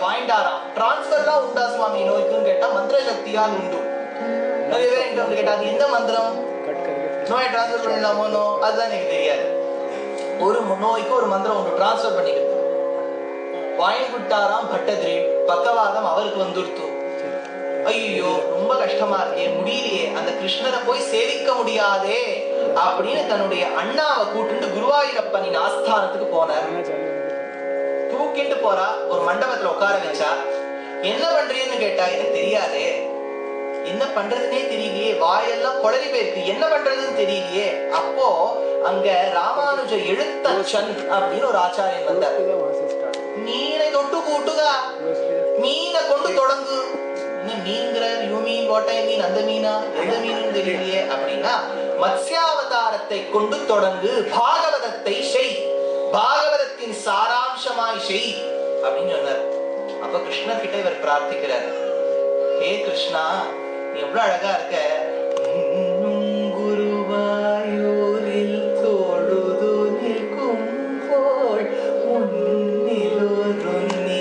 வாங்கிட்டாராம். டிரான்ஸ்பர்லாம் உண்டா சுவாமி நோய்க்குன்னு கேட்டா மந்திர சக்தியால் உண்டு. நிறைய பேர் என்கிட்ட வந்து கேட்டா அது எந்த மந்திரம், நோயை டிரான்ஸ்பர் பண்ணிடலாமோ? அதுதான் எனக்கு தெரியாது. ஒரு நோய்க்கு ஒரு மந்திரம் உண்டு டிரான்ஸ்பர் பண்ணிக்கிறது. வாங்கி விட்டாராம் பட்டதிரி. பக்கவாதம் அவருக்கு வந்துடுத்து. ஐயோ ரொம்ப கஷ்டமா இருக்கே, முடியலையே, அந்த கிருஷ்ணரை போய் சேவிக்க முடியாதே அப்படின்னு தன்னுடைய அண்ணாவை கூட்டிட்டு குருவாயூரப்பனின் ஆஸ்தானத்துக்கு போனார். தூக்கிட்டு போறா, ஒரு மண்டபத்துல உட்கார வச்சா. என்ன பண்றீன்னு கேட்டா, எனக்கு தெரியாதே, என்ன பண்றதுன்னே தெரியலையே, வாயெல்லாம் குளறி போயிருக்கு, என்ன பண்றதுன்னு தெரியலையே. அப்போ அங்க ராமானுஜ எழுத்தச்சன் அப்படின்னு ஒரு ஆச்சாரியன் வந்தார். மீனை தொட்டு கூட்டுகா, மீனை கொண்டு தொடங்கு. மீன்கிற யூ மீன் வாட் ஐ மீன், அந்த மீனா எந்த மீன் தெரியலையே அப்படின்னா, மத்ஸ்யாவதாரத்தை கொண்டு தொடங்கு, பாகவதத்தை செய், பாகவதத்தின் சாராம்சமாய் செய் அப்படின்னு சொன்னார். அப்ப கிருஷ்ணர் கிட்ட இவர் பிரார்த்திக்கிறார். ஹே கிருஷ்ணா, நீ எவ்வளவு அழகா இருக்க. குருவாயூரில் தொழுது நிற்கும் போல் முன்னிலொரு நீ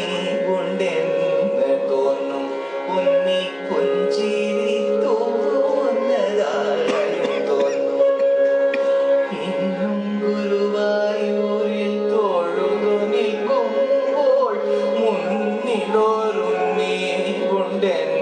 உண்டென்ன தோன்றும், உன்னி புஞ்சிரி தோன்னதாயும் தோன்றும். இன்னும் குருவாயூரில் தொழுது நிற்கும் போல் முன்னிலொரு நீ உண்டென்ன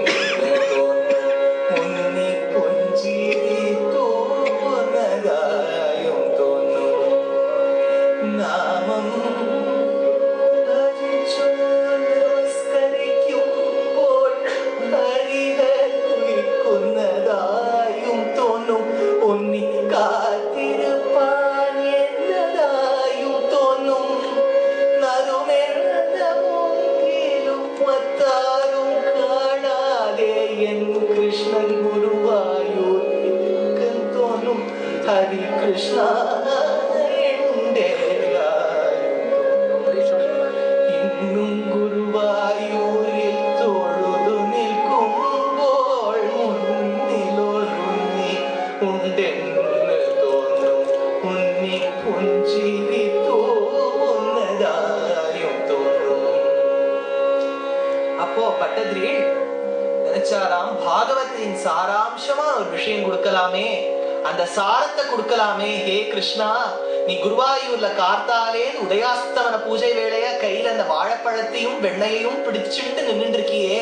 ஹரி கிருஷ்ணா இன்னும் குருவாயூரில் தொழுது நிற்கும் போல் முன்னிலொருண்ணி உண்டென்று தோன்றும், உன்னி புஞ்சிரி தோன்னதாயும் தோன்றும். அப்போ பட்டதிரி நினைச்சாராம், பாகவத்தின் சாராம்சமா ஒரு விஷயம் கொடுக்கலாமே, அந்த சாரத்தை கொடுக்கலாமே. ஹே கிருஷ்ணா, நீ குருவாயூர்ல கார்த்தாலே உதயாஸ்தமன பூஜை வேளைய கையில அந்த வாழைப்பழத்தையும் வெண்ணையையும் பிடிச்சுட்டு நின்றுட்டு இருக்கியே.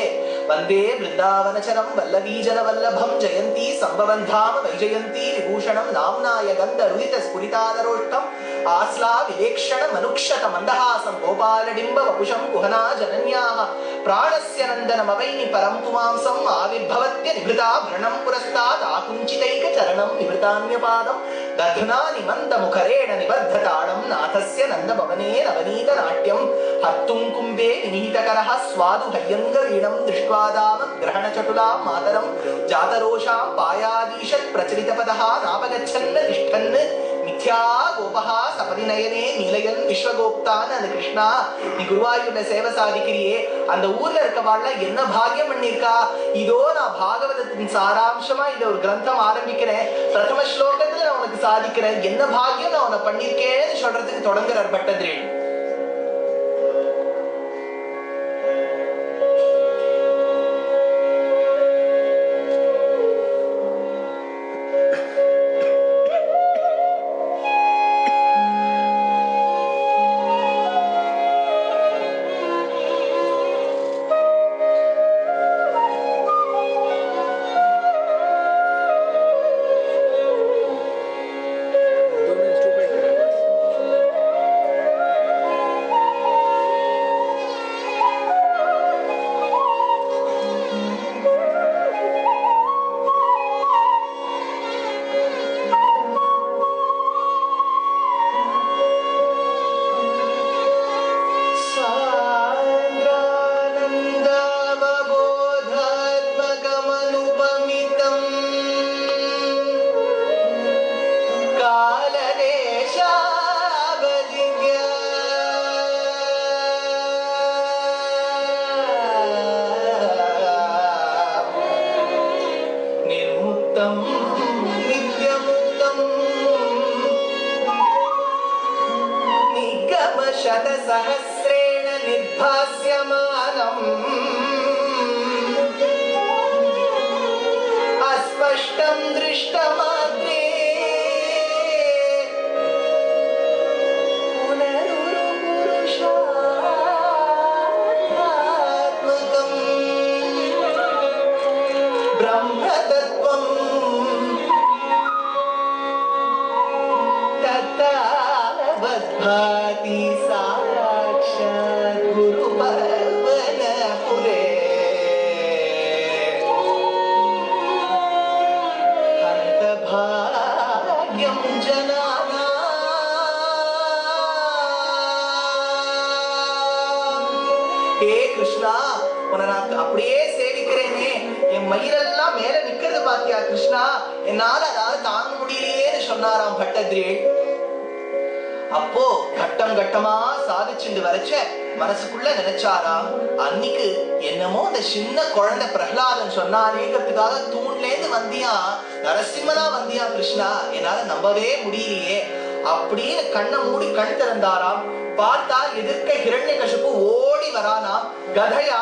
வந்தே பிருந்தாவனச்சரம் வல்லவீஜன வல்லபம் ஜெயந்தி சம்பவந்தாம வைஜயந்தி விபூஷணம் நாம்னாய கந்த ருதித ஸ்புரிதாதரோஷ்டம் ஆஸ்லா விவேக்ஷண மனுக்ஷத மந்தஹாசம் கோபாலடிம்ப வபுஷம் குஹனா ஜனன்யாஹ பிராணஸ்ய நந்தனமவைனி பரம் புமாம்சம் ஆவிர்பவத்ய நிபிருதா பிரணம் புரஸ்தாத் ஆகுஞ்சிதைக சரணம் நிவృతాన్యపాదம் தத்னா நிமந்த முகரேண நிபத்ததாடம் நாதஸ்ய நந்தபவனே நவநீத நாட்யம் ஹத்தும் கும்பே விநீதகரஹ ஸ்வாது ஹய்யங்க வீணம் திருஷ்ட்வாதாம கிரஹணச்சடுலாம் மாதரம் ஜாதரோஷாம் பாயாதீஷத் பிரச்சரிதபதஹ நாபகச்சன்ன திஷ்டன்னு மித்யா கோபஹா சபதி நயனே நீலயன் விஸ்வகோப்தான். அந்த கிருஷ்ணா, நீ குருவாயூர்ல சேவை சாதிக்கிறியே, அந்த ஊர்ல இருக்கவாள்ல என்ன பாக்கியம் பண்ணிருக்கா. இதோ நான் பாகவதத்தின் சாராம்சமா இந்த ஒரு கிரந்தம் ஆரம்பிக்கிறேன், பிரதம ஸ்லோகத்துல நான் உனக்கு சாதிக்கிறேன், என்ன பாக்கியம் நான் உனக்கு பண்ணிருக்கேன்னு சொல்றதுக்கு தொடங்குறார் பட்டதிரி. शतसहस्रेण निर्भास्यमानम् கிருஷ்ணா, உன்னை நான் அப்படியே சேவிக்கிறேனே, என் மயிரெல்லாம் மேல நிக்கிறது பாத்தியா கிருஷ்ணா, என்னால அதாவது தாங்க முடியலையேன்னு சொன்னாராம் பட்டதிரி. அப்போ கட்டம் கட்டமா சாதிச்சுண்டு வரைச்ச மனசுக்குள்ள நினைச்சாராம், அன்னைக்கு என்னமோ அந்த சின்ன குழந்தை பிரகலாதன் சொன்னானேங்கிறதுக்காக தூண்ல இருந்து வந்தியா, நரசிம்மனா வந்தியா கிருஷ்ணா, என்னால நம்பவே முடியலையே அப்படின்னு கண்ணை மூடி கண் திறந்தாராம். பார்த்தா எதிர்க்க ஹிரண்யகசிபு ஓடி வரானாம், கதையை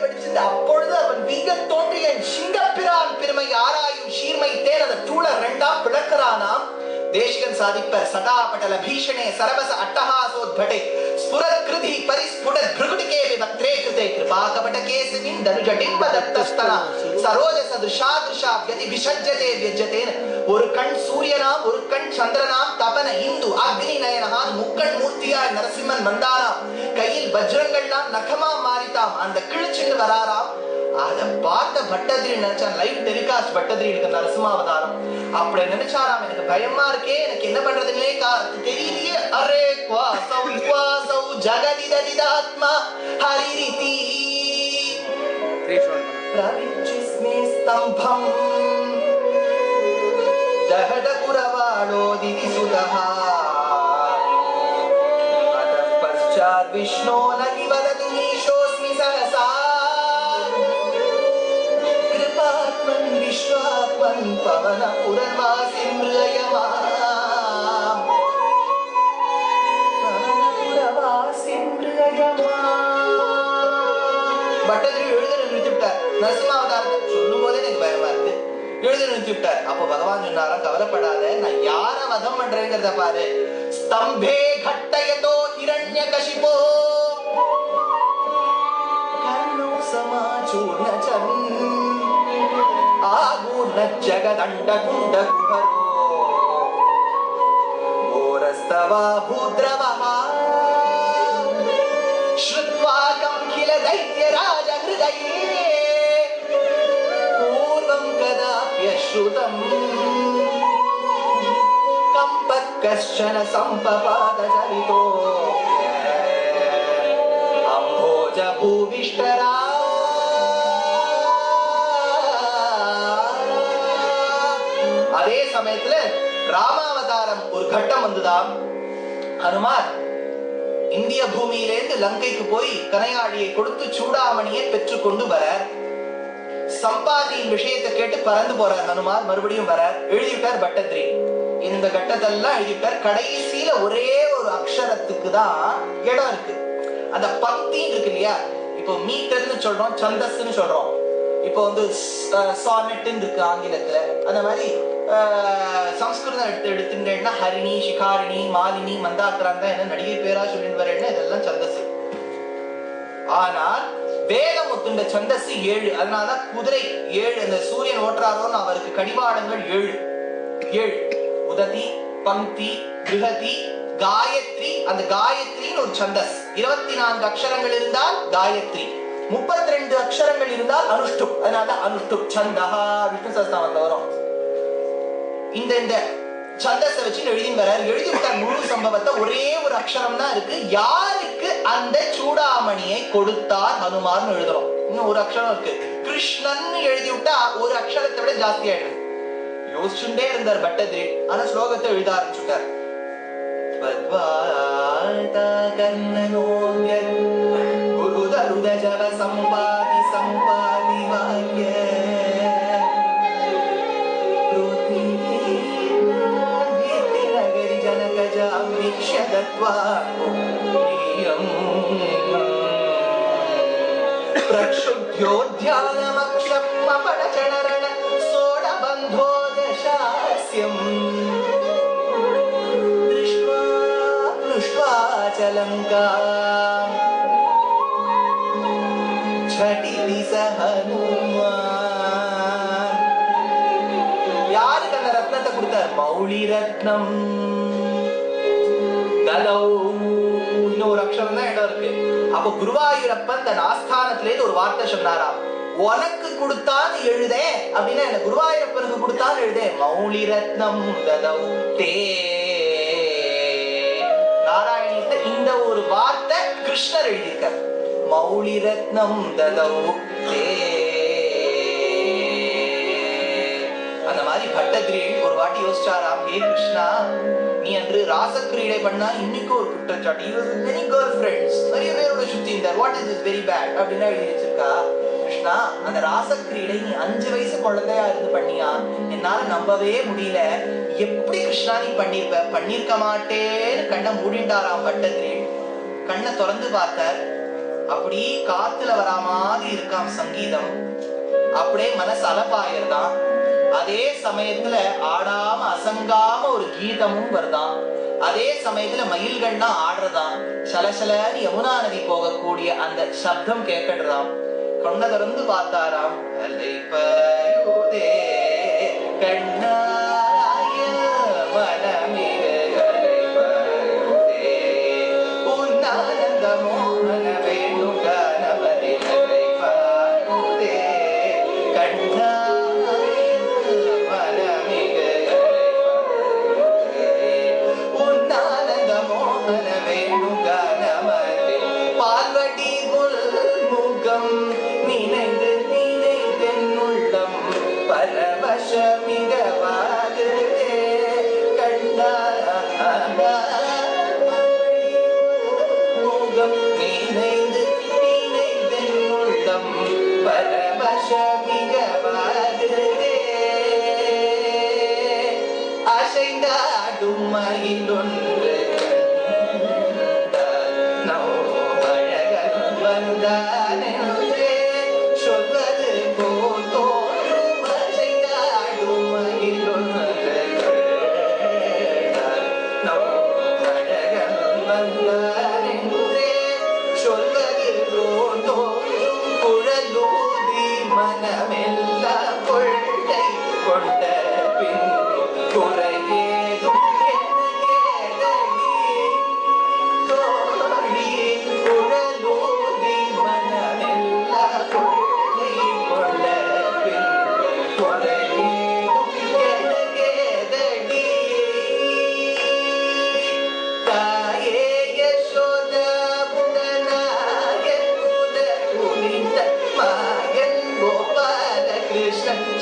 வெடிச்சிருந்து. அப்பொழுது அவன் வீக தோன்றிய சிங்கப்பிரான் பெருமை ஆராயும் சீர்மை தேர் அந்த தூள ரெண்டாம் பிளக்கிறானாம். தேசிகன் சாதிப்பர் சடாபடல பீஷணே சரபச அட்டஹாசோத்படே ஸ்புரத் கிருதி பரிஸ்புடத் பிருகுடிகே விவக்த்ரே கிருதே கிருபாகபட கேசவின் தனுஜடிம்ப தத்தஸ்தனா சரோஜ சதுஷாதுஷா யதி விஷஜ்ஜதே வியஜ்ஜதேன. ஒரு கண் சூரியனாம், ஒரு கண் சந்திரனாம், தபன இந்து அக்னி நயனஹான் முக்கண் மூர்த்தியாய் நரசிம்மன் வந்தாராம். கையில் வஜ்ரங்கள்லாம் நகமா மாறித்தாம். அந்த கிழிச்சுன்னு வராராம். அத பார்த்த பட்டதிரி நினைச்சான், லைவ் டெலிகாஸ்ட் பட்டதிரி இருக்கு நரசிம்மாவதாரம். அப்படி நினைச்சாராம், எனக்கு பயமா இருக்கே, எனக்கு என்ன பண்றதுன்னே தெரியலையே. அரே குவாசௌ ஜகதிததிதாத்மா ஹரிரிதி பிரவிச்சிஸ்மே ஸ்தம்பம் தஹட குரவாளோ திதிசுதஹ அதః பశ్చాத் விஷ்ணோ நகி வதது நீஷோஸ்மி சஹசா விஸ்வாத்மன் பவன புரவாசி மிருயமாம் பட்டதிரி எழுத நிறுத்தி விட்டார். நரசிம்மாவதாரத்தை சொல்லும் போதே எனக்கு பயமா இருக்கு, எழுத நிறுத்தி விட்டார். அப்போ பகவான் சொன்னாராம், கவலைப்படாத, நான் யார வதம் பண்றேங்கிறத பாரு. ஸ்தம்பே கட்டயதோ ஹிரண்யகசிபோ கர்ணோ சமாசூர்ணசன் ஆகூர்ண ஜகதண்ட குண்ட குஹரோ கோரஸ்தவா பூத்ரவஹ ஸ்ருத்வா கம்கில தைத்யராஜ ஹிருதயே பூர்வம் கதாப்யஸ்ருதம் கம்பத் கஷ்சன சம்பபாத சரிதோ அம்போஜ பூவிஷ்டரா. அதே சமயத்துல ராமாவதாரம் ஒரு கட்டம் வந்துதான். ஹனுமார் இந்திய பூமியிலிருந்து லங்கைக்கு போய் கனையாழியை கொடுத்து சூடாமணியை பெற்று கொண்டு வர, சம்பாதியின் விஷயத்தை கேட்டு பறந்து போறார் ஹனுமார். மறுபடியும் வர எழுதிவிட்டார் பட்டதிரி. இந்த கட்டத்தெல்லாம் எழுதிவிட்டார். கடைசியில ஒரே ஒரு அக்ஷரத்துக்கு தான் இடம் இருக்கு. அந்த பக்தி இருக்கு இல்லையா, இப்போ மீட்டர்னு சொல்றோம், சந்தஸ்ன்னு சொல்றோம். இப்போ வந்து சானெட்னு இருக்கு ஆங்கிலத்துல. அந்த மாதிரி சம்ஸ்கிருதம் எடுத்துட்டேன்னா ஹரிணி, சிகாரிணி, மாலினி, மந்தாக்கிராந்தா என்ன நடிகை பேரா சொல்லிட்டு வரேன்னா இதெல்லாம் சந்தஸ். ஆனால் வேதம் ஒத்துண்ட சந்தஸ் 7. அதனாலதான் குதிரை 7. அந்த சூரியன் ஓட்டுறாரோன்னு அவருக்கு கடிவாளங்கள் 7. உததி, பங்கி, பிருஹதி, காயத்ரி. அந்த காயத்ரின்னு ஒரு சந்தஸ். 24 அக்ஷரங்கள் இருந்தால் காயத்ரி, 32 அக்ஷரங்கள் இருந்தால் அனுஷ்டுப். அதனால அனுஷ்டுப் சந்தஹா விஷ்ணு சஹஸ்ரநாமத்துல வரும். இந்த சந்தஸை வச்சு எழுதி வர்றார். எழுதி விட்டார் முழு சம்பவத்தை. ஒரே ஒரு அக்ஷரம் தான் இருக்கு. யாருக்கு அந்த சூடாமணியை கொடுத்தார் ஹனுமார்னு எழுதுறோம். இன்னும் ஒரு அக்ஷரம் இருக்கு. கிருஷ்ணன் எழுதி விட்டா ஒரு அக்ஷரத்தை விட ஜாஸ்தி ஆயிடுது. யோசிச்சுட்டே இருந்தார் பட்டதிரி. ஆனா ஸ்லோகத்தை எழுத ஆரம்பிச்சுட்டார். சம்பாதி சம்பாதி வாக்கிய நகரி ஜனகஜாம் வீக்ஷ்யதத்வா பிரக்ஷுத்யோத்யானமக்ஷம் அபடச்சணரண சோடபந்தோ தசாஸ்யம் திருஷ்வா திருஷ்வா சலங்கா யாருக்கு அந்த ரத்னத்தை கொடுத்தார்? மௌலி ரத்னம். இன்னொரு அக்ஷரம் தான் இடம் இருக்கு. அப்ப குருவாயூரப்பன் தன் ஆஸ்தானத்திலேருந்து ஒரு வார்த்தை சொன்னாராம், உனக்கு கொடுத்தான்னு எழுதே அப்படின்னா என்ன, குருவாயூரப்பனுக்கு கொடுத்தான்னு எழுதே. மௌலி ரத்னம் ததௌ தே. நாராயணியத்தை இந்த ஒரு வார்த்தை கிருஷ்ணர் எழுதியிருக்கார். மௌளிரத்னம் ததௌ தே. அந்த மாதிரி பட்டகிரீள் ஒரு வாட்டி யோசிச்சாராம், ஹே கிருஷ்ணா, நீ அன்று ராசக்கிரீடை பண்ணா இன்னைக்கு ஒரு குற்றச்சாட்டு, he was with many girlfriends, நிறைய பேரோட சுத்தி இருந்தார், what is this very bad அப்படின்னா எழுதி வச்சிருக்கா. கிருஷ்ணா, அந்த ராசக்கிரீடை நீ 5 வயசு குழந்தையா இருந்து பண்ணியா? என்னால நம்பவே முடியல. எப்படி கிருஷ்ணா நீ பண்ணிருப்ப? பண்ணிருக்க மாட்டேன்னு கண்ணை மூடிண்டாராம் பட்டகிரீள். கண்ணை திறந்து பார்த்தார், அப்படி காத்துல வரா மாதிரி இருக்காம் சங்கீதம், அப்படியே மனசு அலப்பாயிருதான். அதே சமயத்துல ஆடாம அசங்காம ஒரு கீதமும் வருதான். அதே சமயத்துல மயில்கள்லாம் ஆடுறதாம். சலசலன்னு யமுனா நதி போகக்கூடிய அந்த சப்தம் கேட்கறதாம். கண்ணை திறந்து பார்த்தாராம், கண்ணாய மனமிக உன்னானந்த மோகன வேணுகானவதி கண்ணா பார்வடி முகம் நினைந்து நினைந்தென்னுள்ளம் பரவசமிகவாகுதே கண்டா முகம் நினைந்து நினைந்தென்னுள்ளம் பரவசமிகவாகுதே அசைந்தாடும் மயிலொன்று சொல்வது போதோ அசைந்தாடும் மயிலொன்று சொல்வது போதோ குழலூதி மனமெல்லாம் கொள்ளை கொண்ட பின் குறையேதும்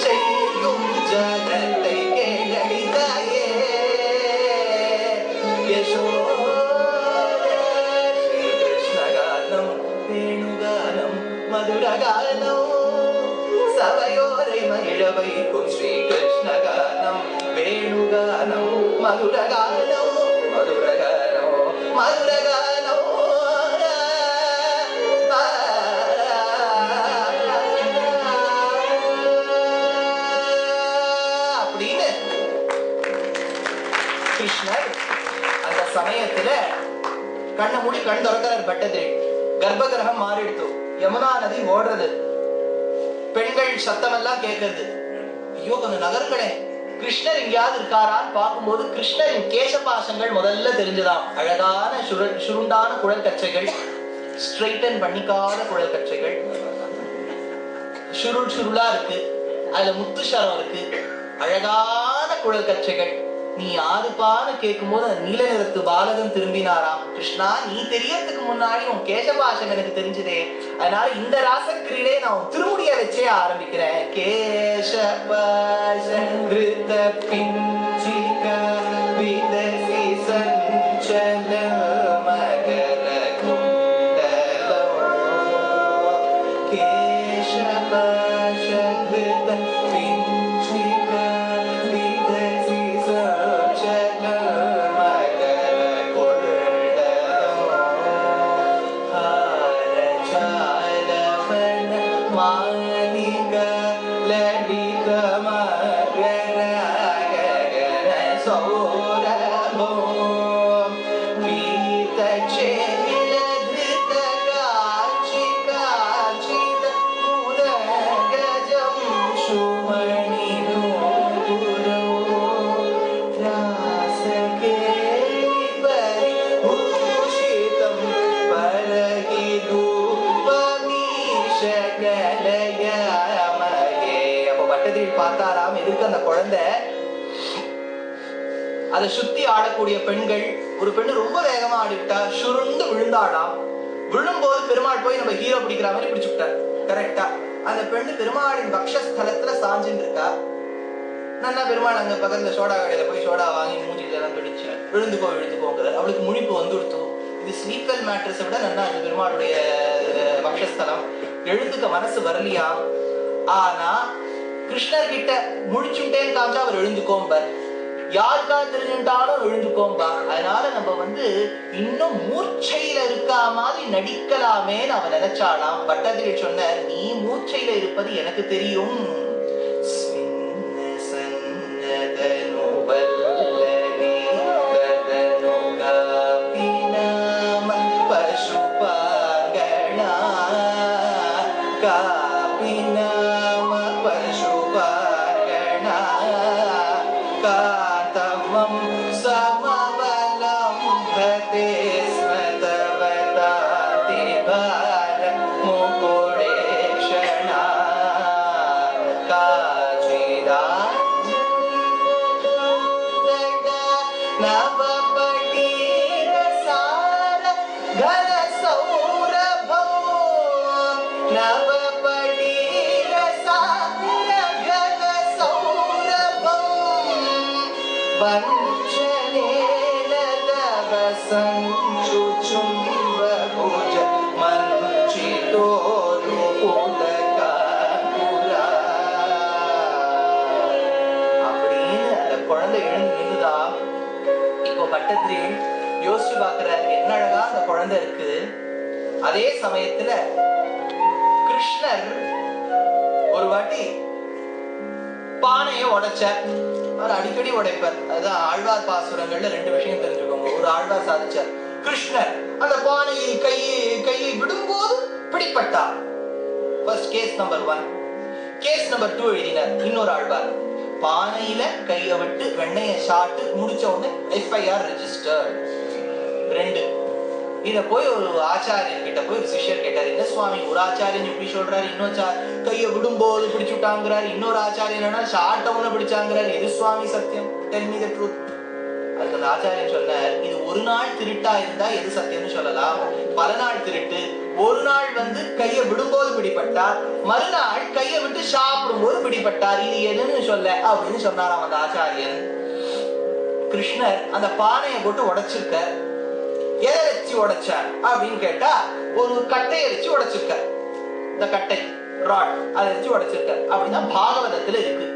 செய்யும் ஜனத்தை கேளடிதாயே ஸ்ரீ கிருஷ்ணகானம் வேணுகானம் மதுரகானம் சபையோரை மகிழ வைக்கும் ஸ்ரீ கிருஷ்ணகானம் வேணுகானம் மதுரகானம் மதுரகானம் மதுரகானம் கிருஷ்ணர் அந்த சமயத்துல கண்ணை மூடி கண் திறக்கிறார். பட்டது கர்ப்ப கிரகம் மாறிடுத்து, யமுனா நதி ஓடுறது, பெண்கள் சத்தம் எல்லாம் கேட்கறது. ஐயோ கொஞ்சம் நகருங்களே, கிருஷ்ணர் எங்கேயாவது இருக்காரான்னு பார்க்கும்போது கிருஷ்ணரின் கேசபாசங்கள் முதல்ல தெரிஞ்சுதான். அழகான சுருண்டான குழல் கச்சைகள், ஸ்ட்ரைட்டன் பண்ணிக்காத குழல் கச்சைகள், சுருள் சுருளா இருக்கு, அதுல முத்துசரம் இருக்கு, அழகான குழல் கச்சைகள். நீ யாருப்பான்னு கேட்கும் போது அந்த நீல நிறத்து பாலகன் திரும்பினாராம். கிருஷ்ணா, நீ தெரியறதுக்கு முன்னாடி உன் கேசபாசம் எனக்கு தெரிஞ்சதே, அதனால இந்த ராசக்கிரீடே நான் உன் திருமுடிய வச்சே ஆரம்பிக்கிறேன். கேசபாச விருத்த பிஞ்சிக விதசி சஞ்சல மகர குண்டலம் கேசபாச விருத்த பிஞ்சிக விதசி பார்த்தாராம். எதுக்கு அந்த குழந்தை, அதை சுத்தி ஆடக்கூடிய பெண்கள், ஒரு பெண்ணு ரொம்ப வேகமா ஆடிவிட்டா, சுருண்டு விழுந்தாடாம். விழும்போது பெருமாள் போய் நம்ம ஹீரோ பிடிக்கிற மாதிரி பிடிச்சுட்டார் கரெக்டா. அந்த பெண்ணு பெருமாளின் பக்ஷஸ்தலத்துல சாஞ்சின்னு இருக்கா. நல்லா பெருமாள் அங்க பக்கத்துல சோடா கடையில போய் சோடா வாங்கி மூஞ்சில எல்லாம் பிடிச்சு விழுந்துக்கோங்கிறார். அவளுக்கு முழிப்பு வந்துடுத்து. இது ஸ்லீப்வெல் மேட்ரஸை விட நல்லா அது பெருமாளுடைய பக்ஷஸ்தலம். எழுந்துக்க மனசு வரலையா. ஆனா கிருஷ்ணர் கிட்ட முழிச்சுட்டேன்னு காமிச்சா அவர் எழுந்துக்கோம்பார், யாருக்கா தெரிஞ்சுட்டாலும் எழுந்துக்கோம்பா. அதனால நம்ம இன்னும் மூர்ச்சையில இருக்கா மாதிரி நடிக்கலாமேன்னு அவன் நினைச்சாலாம். பட்டதிரி சொன்ன, நீ மூர்ச்சையில இருப்பது எனக்கு தெரியும். யோசிச்சு பாக்குறாரு, என்ன அழகா அந்த குழந்தை இருக்கு. அதே சமயத்துல கிருஷ்ணர் ஒரு வாட்டி பானைய உடைச்சார். அவர் அடிக்கடி உடைப்பார். அதுதான் ஆழ்வார் பாசுரங்கள்ல 2 விஷயம் தெரிஞ்சுக்கோங்க. ஒரு ஆழ்வார் சாதிச்சார், கிருஷ்ணர் அந்த பானையை கையை விடும்போது பிடிப்பட்டார். First case number 1. Case number 2 எழுதினார் இன்னொரு ஆழ்வார், பானையில கைய விட்டு வெண்ணைய சாட்டு முடிச்ச உடனே FIR ரெஜிஸ்டர். 2. இத போய் ஒரு ஆச்சாரியன் கிட்ட போய் ஒரு சிஷ்யர் கேட்டார், என்ன சுவாமி ஒரு ஆச்சாரியன் இப்படி சொல்றாரு, இன்னொரு கைய விடும்போது பிடிச்சுட்டாங்கிறாரு, இன்னொரு ஆச்சாரியன் ஷார்ட்டவுன்னு பிடிச்சாங்கிறாரு, எது சுவாமி சத்தியம்? Tell me the truth. அதுக்கு அந்த ஆச்சாரியன் சொன்னார், இது ஒரு நாள் திருட்டா இருந்தா எது சத்தியம்னு சொல்லலாம், பல நாள் திருட்டு. ஒரு நாள் கைய விடும்போது பிடிப்பட்டார், மறுநாள் கைய விட்டு சாப்பிடும் போது பிடிப்பட்டார், இது எதுன்னு சொல்ல அப்படின்னு சொன்னாராம் அந்த ஆச்சாரியன். கிருஷ்ணர் அந்த பானையை போட்டு உடைச்சிருக்க, எதை வச்சு உடைச்சார் அப்படின்னு கேட்டா ஒரு கட்டையை வச்சு உடைச்சிருக்க. இந்த கட்டை ராட் அதை வச்சு உடைச்சிருக்க அப்படின்னா பாகவதத்துல இருக்கு.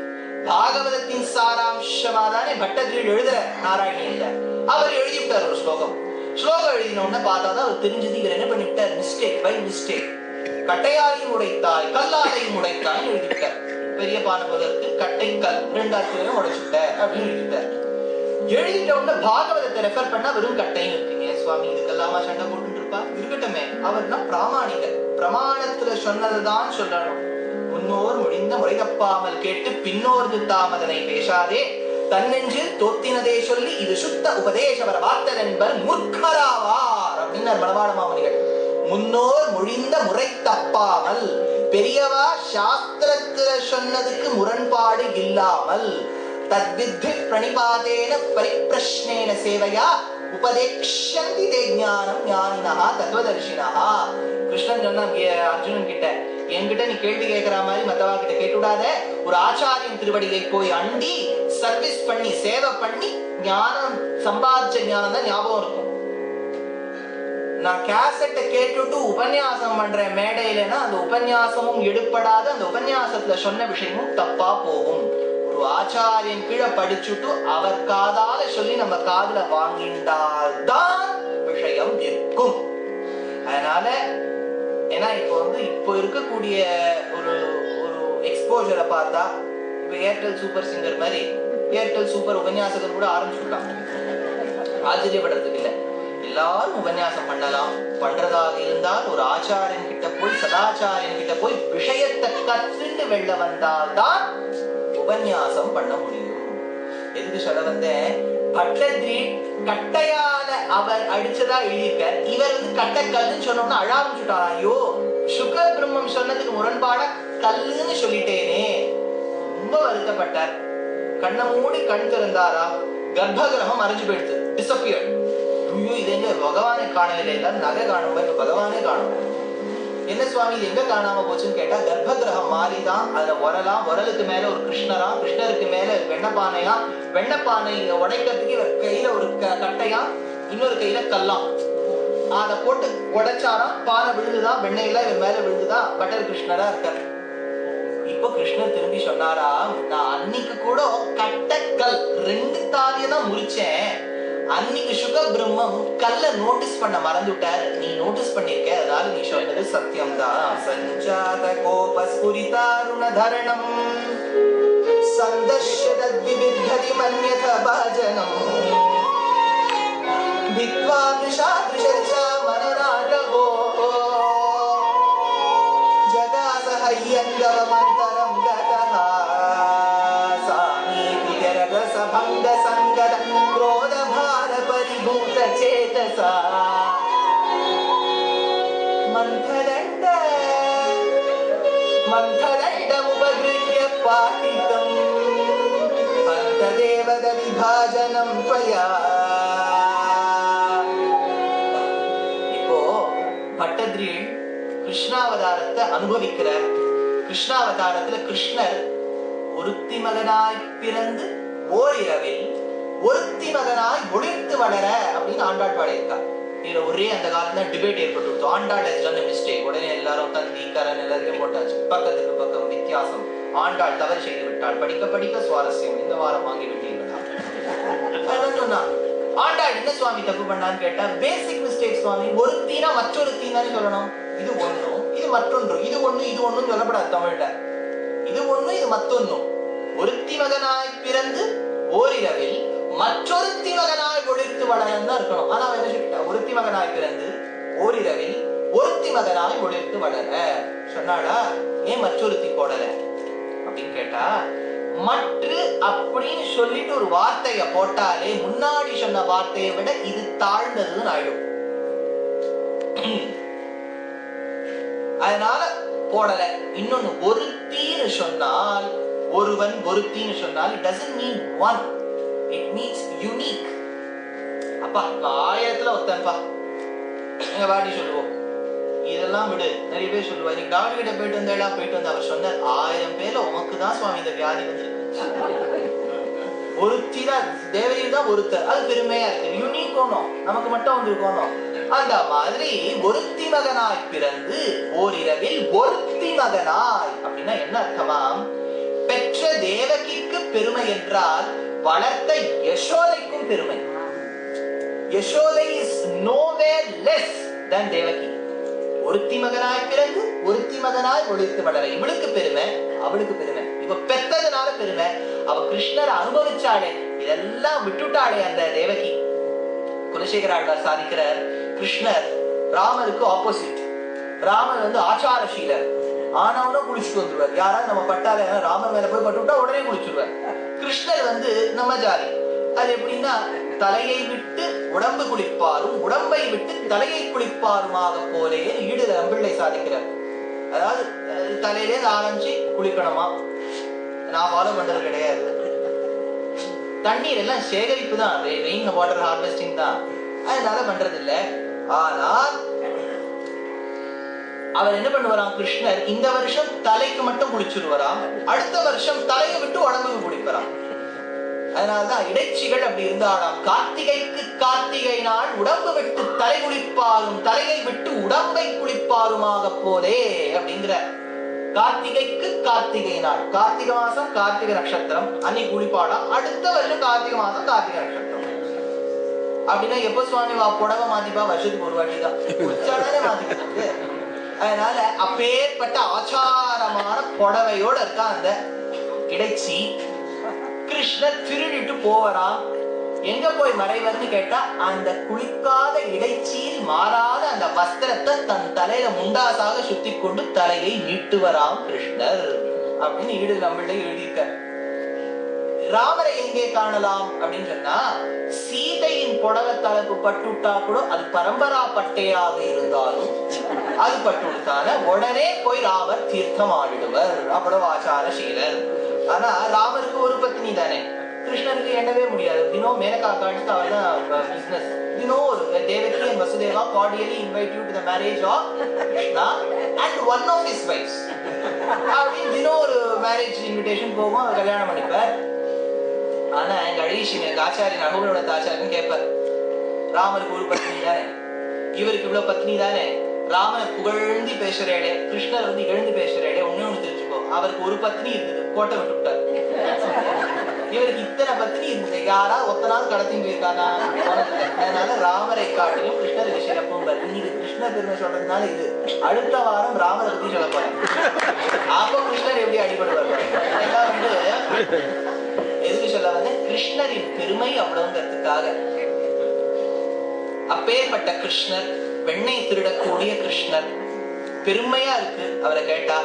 பாகவதத்தின் சாராம்சமாதானே பட்டதிரி எழுதுற நாராயணியில அவர் எழுதிவிட்டார் ஒரு ஸ்லோகம். ஸ்லோகம் எழுதினோன்னு பார்த்தாதான் அவர் தெரிஞ்சது. இவர் என்ன பண்ணிவிட்டார், மிஸ்டேக் பை மிஸ்டேக், கட்டையாலையும் உடைத்தாய் கல்லாலையும் உடைத்தாய் எழுதிவிட்டார். பெரிய பானை போல இருக்கு, கட்டை கல் 2 அர்த்தத்தையும் உடைச்சுட்ட அப்படின்னு எழுதிட்டார். எழுதிட்ட உடனே பாகவதத்தை ரெஃபர் பண்ணா வெறும் கட்டையும் இருக்கீங்க சுவாமி, இதுக்கெல்லாமா சண்டை போட்டு இருப்பா? இருக்கட்டுமே, அவர்னா பிராமாணிகர், பிரமாணத்துல சொன்னதுதான் சொல்லணும். முன்னோர் முடிந்த முறை தப்பாமல் கேட்டு பின்னோர்ந்து தாமதனை பேசாதே, தன்னெஞ்சில் தோத்தினதே சொல்லி இது சுத்த உபதேசவர வார்த்தன் என்பர் மூர்க்கராவார் அப்படின்னார் மணவாள மாமுனிகள். முன்னோர் முடிந்த முறை தப்பாமல், பெரியவா சாஸ்திரத்துல சொன்னதுக்கு முரண்பாடு இல்லாமல், தத்வித்தி பிரணிபாதேன பரிப்ரஷ்னேன சேவையா உபதேக்ஷந்தி தே ஞானம் ஞானினஹா தத்துவதர்ஷினஹா. கிருஷ்ணன் சொன்ன அர்ஜுனன் கிட்ட, என்கிட்ட நீ கேள்வி கேட்கிற மாதிரி மத்தவா கிட்ட கேட்டுடாத, ஒரு ஆச்சாரியன் திருவடியை போய் அண்டி சர்வீஸ் பண்ணி சேவை பண்ணி ஞானம் சம்பாதிச்ச ஞானம் தான் ஞாபகம் இருக்கும். நான் கேசட்டை கேட்டுட்டு உபன்யாசம் பண்றேன் மேடையிலன்னா அந்த உபன்யாசமும் எடுப்படாது, அந்த உபன்யாசத்துல சொன்ன விஷயமும் தப்பா போகும். ஒரு ஆச்சாரியன் கீழே படிச்சுட்டு அவர் காதால சொல்லி நம்ம காதுல வாங்கிண்டால்தான் விஷயம் இருக்கும். அதனால ஏன்னா இப்போ இருக்கக்கூடிய ஒரு எக்ஸ்போஜரை பார்த்தா, இப்ப ஏர்டெல் சூப்பர் சிங்கர் மாதிரி ஏர்டெல் சூப்பர் உபன்யாசகர் கூட ஆரம்பிச்சுட்டாங்க. ஆச்சரியப்படுறதுக்கு இல்லை, எல்லாரும் உபன்யாசம் பண்ணலாம். பண்றதாக இருந்தால் ஒரு ஆச்சாரியன் கிட்ட போய் சதாச்சாரியன் கிட்ட போய் விஷயத்தை கற்றுண்டு வெளில வந்தால்தான் உபன்யாசம் பண்ண முடியும். எதுக்கு சொல்ல வந்தேன், பட்டதிரி கட்டையால அவர் அடிச்சதா எழுதியிருக்க, இவர் கட்டைக்கல்லுன்னு சொன்னோம்னா அழ ஆரம்பிச்சுட்டாரா, ஐயோ சுக பிரம்மம் சொன்னதுக்கு முரண்பாட கல்லுன்னு சொல்லிட்டேனே. ரொம்ப வருத்தப்பட்டார். கண்ணை மூடி கண் திறந்தாரா, கர்ப்பகிரகம் மறைஞ்சு போயிடுது, டிசப்பியர். ஐயோ இது எங்க பகவானை காணவில்லை, எல்லாரும் நகை காணும்போது இப்ப பகவானே காணும். என்ன சுவாமி இது எங்க காணாம போச்சுன்னு கேட்டா, கர்ப்ப கிரகம் மாறிதான். அதுல உரலுக்கு மேல ஒரு கிருஷ்ணரா, கிருஷ்ணருக்கு மேல வெண்ணப்பானையா, வெண்ணப்பானை உடைக்கிறதுக்கு கையில ஒரு கட்டையா, இன்னொரு கையில கல்லாம். அதை போட்டு உடைச்சாராம், பானை விழுதுதான், வெண்ணெயில இவர் மேல விழுதுதான், பட்டர் கிருஷ்ணரா இருக்கார். இப்போ கிருஷ்ணர் திரும்பி சொன்னாரா, நான் அன்னைக்கு கூட கட்டக்கல் 2 தாலியை தான் முறிச்சேன், அன்னைக்கு சுக பிரம்மம் கல்ல நோட்டீஸ் பண்ண மறந்துட்டார், நீ நோட்டீஸ் பண்ணிருக்க, அதனால நீ சொன்னது சத்தியம் தான். சஞ்சாத கோபஸ்புரிதாருண தரணம் சந்தஷ்யத விவித்ததி மன்யத பாஜனம் வித்வா விஷாத்ரிஷ மனநாடகோ ஜகாசஹய்யங்கவமந்தரம் கதஹ சாமீதி ஜரரசபங்க சங்கத क्रोधभार परिभूत चेतसा मन्थदण्डमुपगृह्य पातितम् अन्तदेवद विभाजनं त्वया. இப்போ பட்டத்ரியில் கிருஷ்ணாவதாரத்தை அனுபவிக்கிறார். கிருஷ்ணாவதாரத்துல கிருஷ்ணர் ஒருத்தி மகனாய் பிறந்து ஓரிரவில் ஒருத்தி மகனாய் ஒளிர்த்து வளர அப்படின்னு ஆண்டாள் பாடியிருக்கார். இதுல ஒரே அந்த காலத்துல டிபேட் ஏற்பட்டு, Andal has done a mistake. உடனே எல்லாரும் தந்தி கரண் எல்லாத்தையும் போட்டாச்சு, பக்கத்துக்கு பக்கம் வித்தியாசம், ஆண்டாள் தவறு செய்து விட்டாள், படிக்க படிக்க சுவாரஸ்யம், இந்த வாரம் வாங்கி விட்டீங்களா சொன்னா. ஆண்டாள் என்ன சுவாமி தப்பு பண்ணான்னு கேட்டா, பேசிக் மிஸ்டேக் சுவாமி. ஒருத்தினா மற்றொரு தீனான்னு சொல்லணும், இது ஒண்ணும் இது மற்றொன்று, இது ஒண்ணு இது ஒண்ணும் சொல்லப்படாது தமிழ்ல. இது ஒண்ணு இது மத்தொன்னும். ஒருத்தி மகனாய் பிறந்து ஓரிரவில் மற்றொருத்தி மகனாய் ஒளிர்த்து வளரன்னு தான் இருக்கணும். ஆனா என்ன சொல்லிட்டா, ஒருத்தி மகனாய் பிறந்து ஓரிரவில் ஒருத்தி மகனாய் ஒளிர்த்து வளர சொன்னாடா. ஏன் மற்றொருத்தி போடல அப்படின்னு கேட்டா, மற்று அப்படின்னு சொல்லிட்டு ஒரு வார்த்தைய போட்டாலே முன்னாடி சொன்ன வார்த்தையை விட இது தாழ்ந்ததுன்னு ஆயிடும். அதனால போடல. இன்னொன்னு, ஒருத்தின்னு சொன்னால், ஒருவன் ஒருத்தின்னு சொன்னால் it doesn't mean one, it means unique. அப்பா 1000த்துல ஒருத்தன்பா எங்க வாட்டி சொல்லுவோம், இதெல்லாம் விடு. நிறைய பேர் சொல்லுவா, இன்னைக்கு டாக்டர் கிட்ட போயிட்டு வந்தா போயிட்டு வந்து அவர் சொன்ன 1000 பேர்ல உமக்கு தான் சுவாமி இந்த வியாதி வந்திருக்கு. ஒருத்தி தான், தேவதை தான் ஒருத்தர், அது பெருமையா இருக்கு, யூனிக் ஒண்ணும், நமக்கு மட்டும் வந்திருக்கோம். அந்த மாதிரி ஒருத்தி மகனாய் பிறந்து ஓரிரவில் ஒருத்தி மகனாய் அப்படின்னா என்ன அர்த்தமாம்? பெற்ற தேவகிக்கு பெருமை என்றால் வளர்த்த யசோதைக்கும் பெருமை. Yashoda is nowhere less than Devaki. ஒருத்தி மகனாய் பிறந்து ஒருத்தி மகனாய் ஒளிர்த்து வளர இவளுக்கு பெருமை, அவளுக்கு பெருமை. இப்ப பெற்றதுனால பெருமை. அவ கிருஷ்ணரை அனுபவிச்சாளே, இதெல்லாம் விட்டுட்டாளே அந்த தேவகி. குலசேகர ஆழ்வார் சாதிக்கிறார், கிருஷ்ணர் ராமருக்கு ஆப்போசிட். ராமர் வந்து ஆச்சாரசீலர், ஆனவனும் குளிச்சுட்டு வந்துருவார். யாராவது நம்ம பட்டால ராமர் மேல போய் பட்டு விட்டா உடனே குளிச்சுடுவார். கிருஷ்ணர் வந்து நம்ம ஜாதி. அது எப்படின்னா, தலையை விட்டு உடம்பு குளிப்பாரும் உடம்பை விட்டு தலையை குளிப்பாருமாக போலே ஈடு நம்பிள்ளை சாதிக்கிறார். அதாவது தலையிலே ஆரம்பிச்சு குளிக்கணுமா, நான் ஃபாலோ பண்றது கிடையாது. தண்ணீர் எல்லாம் சேகரிப்பு தான், ரெயின் வாட்டர் ஹார்வெஸ்டிங் தான், அதனால பண்றது இல்லை. ஆனால் அவர் என்ன பண்ணுவாராம், கிருஷ்ணர் இந்த வருஷம் தலைக்கு மட்டும் குளிச்சுடுவாராம், அடுத்த வருஷம் தலையை விட்டு உடம்புக்கு குளிப்பாராம். அதனாலதான் இடைச்சிகள் அப்படி இருந்தாராம். கார்த்திகைக்கு கார்த்திகை நாள் உடம்பு விட்டு தலை குளிப்பாரும் தலையை விட்டு உடம்பை குளிப்பாருமாக போலே அப்படிங்கிற. கார்த்திகைக்கு கார்த்திகை நாள், கார்த்திகை மாசம் கார்த்திகை நட்சத்திரம் அன்னைக்கு குளிப்பாளாம், அடுத்த வருஷம் கார்த்திகை மாசம் கார்த்திகை நட்சத்திரம். அப்படின்னா எப்ப சுவாமி புடவை மாத்திப்பா, வருஷத்துக்கு ஒரு வாட்டி தான் குளிச்சாலே மாத்திக்கிட்டு. அதனால அப்பேற்பட்ட ஆச்சாரமான புடவையோட இருக்கா அந்த இடைச்சி. கிருஷ்ணர் திருடிட்டு போவராம். எங்க போய் மறைவர்னு கேட்டா, அந்த குளிக்காத இடைச்சியில் மாறாத அந்த வஸ்திரத்தை தன் தலையில முண்டாசாக சுத்தி கொண்டு தலையை நீட்டுவராம் கிருஷ்ணர் அப்படின்னு ஈடு நம்மள்ட எழுதியிருக்க. ராமரை எங்கே காணலாம் அப்படின்னு சொன்னா, சீதையின் புடவை தலைப்பு பட்டுட்டா கூட அது பரம்பரா பட்டையாக இருந்தாலும் அது பட்டுட்டான உடனே போய் ராமர் தீர்த்தம் ஆடிடுவர், அவ்வளவு ஆச்சாரசீலர். ஆனா ராமருக்கு ஒரு பத்னி தானே, கிருஷ்ணருக்கு எண்ணவே முடியாது. தினம் மேனகா காட்டுக்கு அவர் தான் பிசினஸ். தினம் ஒரு Devaki and Vasudeva cordially invite you to the marriage of Krishna and one of his wives. அப்படின்னு தினம் ஒரு மேரேஜ் இன்விடேஷன் போகும், அவர் கல்யாணம் பண்ணிப்பார். ஆனா எங்க அழகிஷன் எங்க ஆச்சாரியன் அகோபுரோட ஆச்சாரியன் கேட்பார், ராமருக்கு ஒரு பத்னி தானே, இவருக்கு இவ்வளவு பத்னி தானே, ராமனை புகழ்ந்து பேசுறேடே, கிருஷ்ணர் வந்து இகழ்ந்து பேசுறேடே, ஒண்ணு தெரிஞ்சுக்கோ, அவருக்கு ஒரு பத்னி இருந்தது, கோட்டை விட்டு விட்டார். இவருக்கு இத்தனை பத்னி இருந்தது, யாரா ஒத்தனாவது கடத்தின்னு போயிருக்கானா? அதனால ராமரை காட்டிலும் கிருஷ்ணருக்கு சிறப்பும். இன்னைக்கு கிருஷ்ண பெருமை சொல்றதுனால இது, அடுத்த வாரம் ராமரை பத்தி சொல்ல போறேன். அப்போ கிருஷ்ணர் எப்படி அடிபடுவார் எல்லாம் வந்து எதுக்கு சொல்ல வந்து கிருஷ்ணரின் பெருமை அவ்வளவுங்கிறதுக்காக. அப்பேற்பட்ட கிருஷ்ணர், வெண்ணெய் திருடக்கூடிய கிருஷ்ணர், பெருமையா இருக்கு அவரை கேட்டா.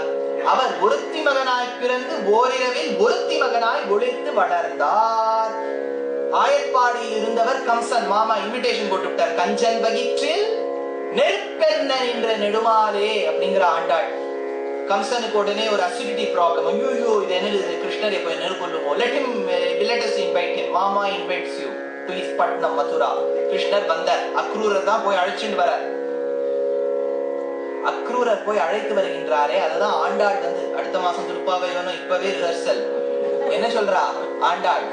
அவர் ஒருத்தி மகனாய் பிறந்து ஓரிரவில் ஒருத்தி மகனாய் ஒளித்து வளர்ந்தார். ஆயர்பாடியில் இருந்தவர் கம்சன் மாமா இன்விடேஷன் போட்டு விட்டார். கஞ்சன் வகிற்றில் நெருப்பென்ன என்ற நெடுமாலே அப்படிங்கிற ஆண்டாள். கம்சனுக்கு உடனே ஒரு அசிடிட்டி ப்ராப்ளம். ஐயோ இது என்னது, கிருஷ்ணர் எப்ப நெருப்பொல்லுமோ, let us invite him. மாமா invites you to his Patnam Mathura. கிருஷ்ணர் வந்தார். அக்ரூரர் தான் போய் அழைச்சிட்டு வரார். அக்ரூரர் போய் அழைத்து வருகின்றாரே, அதுதான் ஆண்டாள் வந்து அடுத்த மாசம் திருப்பாவையோனும் இப்பவே ரிஹர்சல். என்ன சொல்றா ஆண்டாள்?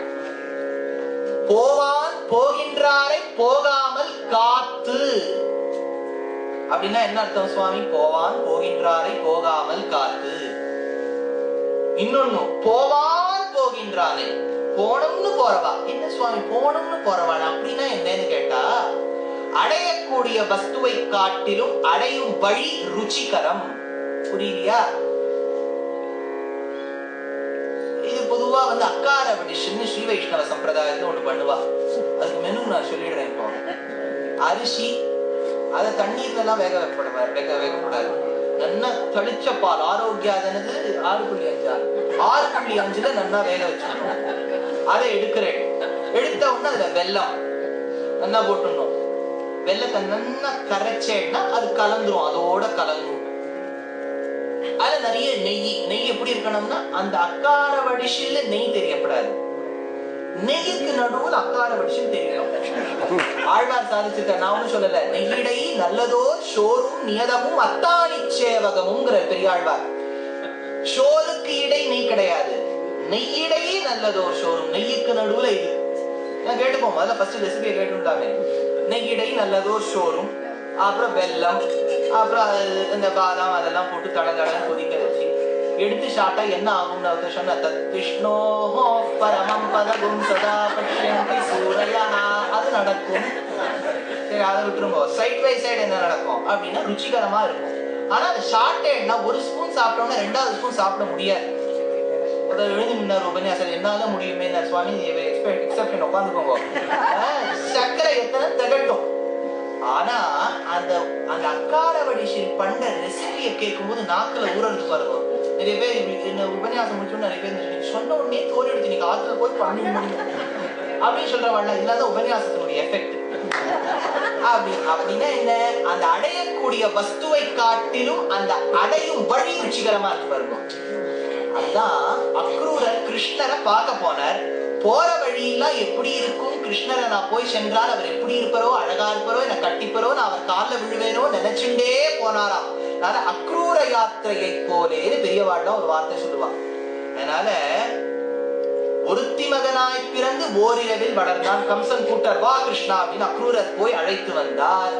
போவான் போகின்றாரை போகாமல் காத்து. அப்படின்னா என்ன அர்த்தம் சுவாமி? போவான் போகின்றாரை போகாமல் காத்து. இன்னொன்னு, போவான் போகின்றானே, போனம்னு போறவா. என்ன சுவாமி போனம்னு போறவான் அப்படின்னா என்னன்னு கேட்டா, அடையக்கூடிய வஸ்துவை காட்டிலும் அடையும் வழி ருச்சிகரம். புரியலையா? இது பொதுவா வந்து அக்கார வடிஷன்னு ஸ்ரீ வைஷ்ணவ சம்பிரதாயத்துல ஒண்ணு பண்ணுவா. அதுக்கு மெனு நான் சொல்லிடுறேன். இப்போ அரிசி அதை தண்ணீர்ல எல்லாம் வைக்கக்கூடாது. நல்லா தளிச்ச பால், ஆரோக்கியாதனது 6.5 6.5 நல்லா வேக வச்சுக்கணும். அதை எடுக்கிறேன். எடுத்த உடனே அதுல வெல்லம் நல்லா போட்டுடணும். வெல்லத்தை நல்லா கரைச்சேன்னா அது கலந்துரும், அதோட கலந்துரும். அதுல நிறைய நெய் எப்படி இருக்கணும்னா, அந்த அக்கார வடிஷில நெய் தெரியப்படாது, நெய்யுக்கு நடுவில் அக்கார வடிஷம் தெரியணும். ஆழ்வார் சாதிச்சிருக்க, நான் ஒன்னும் சொல்லல. நெய்யிடை நல்லதோ ஷோரும் நியதமும் அத்தானி சேவகமுங்கிற பெரியாழ்வார். ஷோருக்கு இடை நெய் கிடையாது, நெய்யிடையே நல்லதோ ஷோரும். நெய்யுக்கு நடுவுல இது நான் கேட்டுப்போம். முதல்ல ஃபர்ஸ்ட் ரெசிபியை கேட்டுட்டாமே. நெய்யிடை நல்லதோ ஷோரும், அப்புறம் வெல்லம், அப்புறம் இந்த பாதாம் அதெல்லாம் போட்டு தடதடன்னு கொதிக்க வச்சு எடுத்து சாப்பிட்டா என்ன ஆகும்னு அவர் சொன்ன, விஷ்ணோஹோ பரமம் பதகும் சதா பஷ்யந்தி சூரயா. அது நடக்கும். சரி, அதை விட்டுருங்க. சைட் பை சைடு என்ன நடக்கும் அப்படின்னா ருச்சிகரமா இருக்கும். ஆனா அது ஷார்ட்டேட்னா ஒரு ஸ்பூன் சாப்பிட்டோம்னா 2வது ஸ்பூன் சாப்பிட முடியாது. எழுதி முன்னார் உபன்யாசம், என்னால முடியுமே சுவாமி எக்ஸப்ஷன் உட்காந்துக்கோங்க. சர்க்கரை எத்தனை திகட்டும். ஆனா அந்த அந்த அக்கார வடிஷில் பண்ண ரெசிபியை கேட்கும் போது நாக்குல ஊறந்து பாருங்க. நிறைய பேர் என்ன உபன்யாசம் முடிச்சோன்னு நிறைய பேர் சொன்ன உடனே தோல் எடுத்து நீங்க ஆத்துல போய் பண்ணி முடியும் அப்படின்னு சொல்றவாள். இல்லாத உபன்யாசத்தினுடைய எஃபெக்ட். அப்படின்னா என்ன, அந்த அடையக்கூடிய வஸ்துவை காட்டிலும் அந்த அடையும் வழி ருச்சிகரமா இருக்கு பாருங்க. அதுதான் அக்ரூரர் கிருஷ்ணரை பார்க்க போனார். போற வழியெல்லாம் எப்படி இருக்கும், கிருஷ்ணரை நான் போய் சென்றால் அவர் எப்படி இருப்பாரோ, அழகா இருப்பாரோ, என்ன கட்டிப்பாரோ, நான் அவர் காலில் விழுவேனோ நினைச்சுட்டே போனாராம். அதனால அக்ரூர யாத்திரையை போலேன்னு பெரியவாள்லாம் ஒரு வார்த்தை சொல்லுவாங்க. அதனால ஒருத்தி மகனாய் பிறந்து ஓரிரவில் வளர்ந்தான். கம்சன் கூட்டர் வா கிருஷ்ணா அப்படின்னு அக்ரூரர் போய் அழைத்து வந்தார்.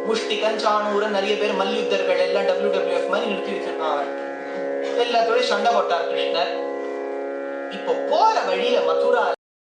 முஷ்டிகன், சாணூரன், நிறைய பேர் மல்யுத்தர்கள் எல்லாம் WWF மாதிரி நிறுத்தி வச்சிருக்காங்க. எல்லாத்தோட சண்டை போட்டார் கிருஷ்ணர். இப்போ போற வழியில மதுரா